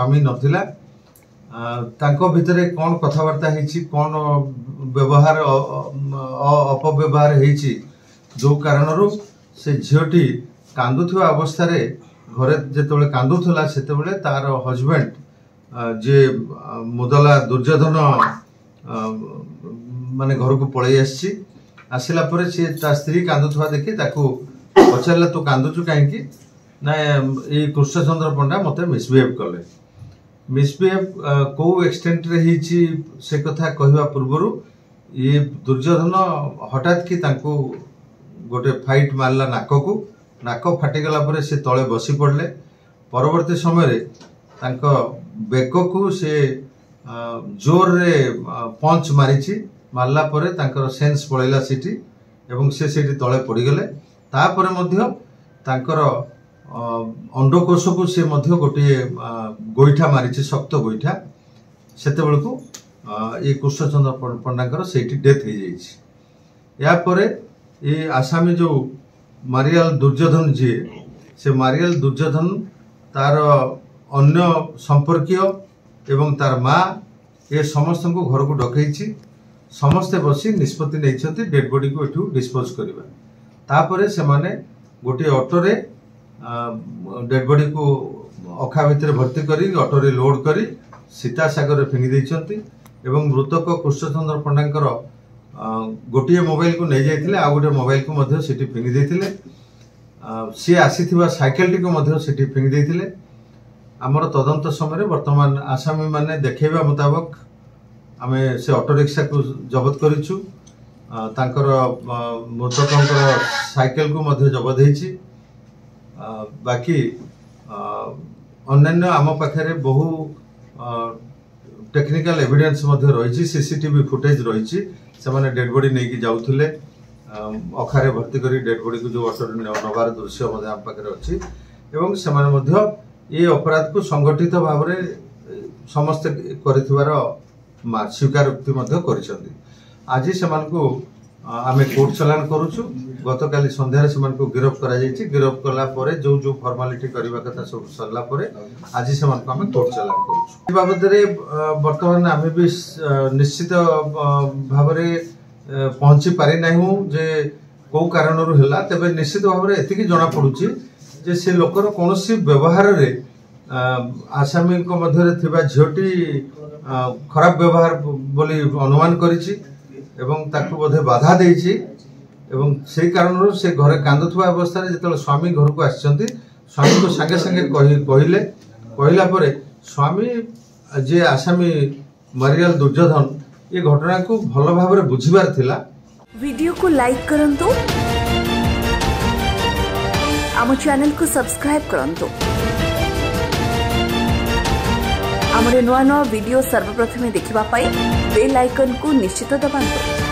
स्वामी नथिला तांको भितरे कौन कथबार्ता हेछि कौन व्यवहार अपव्यवहार हेछि जो कारणरू से झीटी कांदुथुवा अवस्था रे घरे जेतेबेले कांदुथला सेतेबेले तार हजबैंड जे मुदला दुर्योधन माने घर को पळै आसी आसिला परे से ता स्त्री कांदुथुवा देखि ताकू पचारला तो कांदुचु काहेकि ना ए कृष्णचंद्र पंडा मते मिसबिहेव कले मिसबिहेव को एक्सटेंट रे हिची से कथा कहवा पूर्वरु ये दुर्योधन हठात कि तांको गोटे फाइट मारला नाक फाटी गला परे से तळे बसी पड़ले परवर्ती समय रे तांको बेको को से जोर रे पंच मारिची मारला परे तांकर सेंस पळैला सिटी एवं से सेठी तळे पड़ी गले तापर मध्य तांकर अंडकोश को से मध्य गोटे गोईठा मारिची शक्त गोईठा सेते बेलको ये कृष्णचंद्र पंडाकर सेठी डेथ हो जाइछि या परे ये आसामी जो मारियाल दुर्योधन जी से मारियाल दुर्योधन तार अन्य संपर्कीय एवं तार माँ ये समस्त को घर को डकई समस्ते बसी निष्पत्ति नहीं डेड बॉडी को एठू डिस्पोज करवा तापरे से माने गोटे ऑटो रे डेड बॉडी को अखा भितर भर्ती करी ऑटो रे लोड करी सीता सागर रे फिंगी देइछंती एवं मृतक कृष्णचंद्र पंडांकर गोटे मोबाइल को नहीं जाइथिले आ गोटे मोबाइल को मध्य सिटी फिंगी देइथिले सी आसीथिबा साइकेल टी को मध्य सिटी फिंगी देइथिले हमर तदंत समय वर्तमान आसामी माने देखैबा मुताबिक आमे से ऑटो रिक्शा को जब्त करिछु तांकर मृतकंकर साइकेल को मध्य जब्त हेछि बाकी अन्य आम पाखे बहु टेक्निकल एविडेंस मध्य रही सीसीटीवी फुटेज रही से माने डेड बॉडी नहीं जाऊले अखारे भर्ती करी डेड बॉडी को जो ऑटो नबार दृश्य आम पाखे अच्छी एवं से माने मध्य ये अपराध को संगठित भाव में समस्ते कर स्वीकारोक्ति आज से आमे कोर्ट चलान करुचु गत काली संध्यारे से गिरफ करा जायछि गिरफ कला परे जो जो फॉर्मालिटी करबा कथा सब सरला परे आज से आमे कोर्ट चलान करुचु ए बाबद रे वर्तमान आमे भी निश्चित भाव रे पहुंची पारि नाही जे को कारणरू हला तबे निश्चित भाव रे एतिकी जणा पडुची जे से लोकर कोनोसी व्यवहार रे आसामी को मध्य रे थिबा झोटी खराब व्यवहार बोली अनुमान करिछि एवं ताकू बोधे बाधा देइछि एवं से कारणरू से घरे कांदुथुवा अवस्था रे जेतले स्वामी घर को आछंती स्वामी को संगे संगे कहला परे स्वामी जे आसामी मारियाल दुर्योधन ये घटना को भलो भाव रे बुझिबार थिला। वीडियो को लाइक करंतु आम चैनल को सब्सक्राइब करंतु आमरे नुआ नुआ वीडियो सर्वप्रथमे देखिबा पाई बेल आइकन को निश्चित दबाନ୍ତୁ।